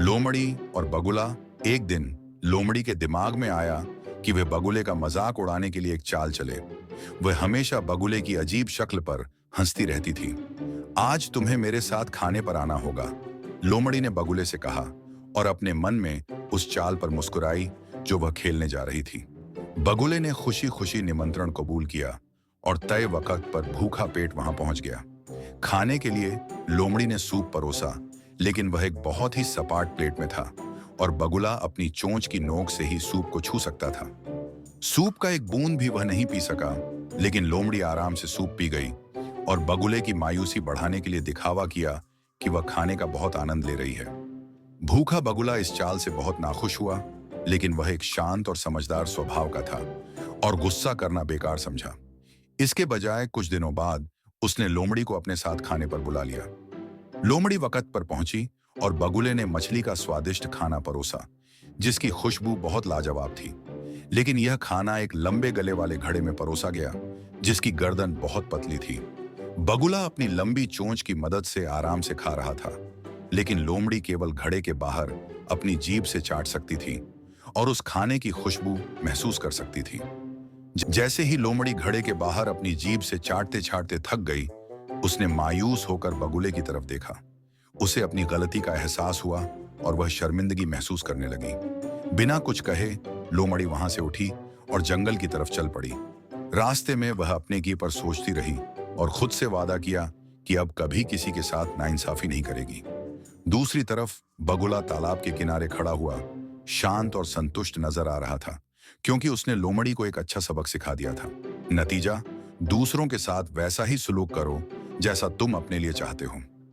लोमड़ी और बगुला। एक दिन लोमड़ी के दिमाग में आया कि वे बगुले का मजाक उड़ाने के लिए एक चाल चले। वह हमेशा बगुले की अजीब शक्ल पर हंसती रहती थी। आज तुम्हें मेरे साथ खाने पर आना होगा, लोमड़ी ने बगुले से कहा और अपने मन में उस चाल पर मुस्कुराई जो वह खेलने जा रही थी। बगुले ने खुशी खुशी निमंत्रण कबूल किया और तय वक्त पर भूखा पेट वहां पहुंच गया। खाने के लिए लोमड़ी ने सूप परोसा, लेकिन वह एक बहुत ही सपाट प्लेट में था और बगुला अपनी चोंच की नोक से ही सूप को छू सकता था। सूप का एक बूंद भी वह नहीं पी सका, लेकिन लोमड़ी आराम से सूप पी गई और बगुले की मायूसी बढ़ाने के लिए दिखावा किया कि वह खाने का बहुत आनंद ले रही है। भूखा बगुला इस चाल से बहुत नाखुश हुआ, लेकिन वह एक शांत और समझदार स्वभाव का था और गुस्सा करना बेकार समझा। इसके बजाय कुछ दिनों बाद उसने लोमड़ी को अपने साथ खाने पर बुला लिया। लोमड़ी वक्त पर पहुंची और बगुले ने मछली का स्वादिष्ट खाना परोसा, जिसकी खुशबू बहुत लाजवाब थी। लेकिन यह खाना एक लंबे गले वाले घड़े में परोसा गया, जिसकी गर्दन बहुत पतली थी। बगुला अपनी लंबी चोंच की मदद से आराम से खा रहा था, लेकिन लोमड़ी केवल घड़े के बाहर अपनी जीभ से चाट सकती थी और उस खाने की खुशबू महसूस कर सकती थी। जैसे ही लोमड़ी घड़े के बाहर अपनी जीभ से चाटते चाटते थक गई, उसने मायूस होकर बगुले की तरफ देखा। उसे अपनी गलती का एहसास हुआ और वह शर्मिंदगी महसूस करने लगी। बिना कुछ कहे लोमड़ी वहां से उठी और जंगल की तरफ चल पड़ी। रास्ते में वह अपने की पर सोचती रही और खुद से वादा किया कि अब कभी किसी के साथ नाइंसाफी नहीं करेगी। दूसरी तरफ बगुला तालाब के किनारे खड़ा हुआ, शांत और संतुष्ट नजर आ रहा था, क्योंकि उसने लोमड़ी को एक अच्छा सबक सिखा दिया था। नतीजा, दूसरों के साथ वैसा ही सलूक करो जैसा तुम अपने लिए चाहते हो।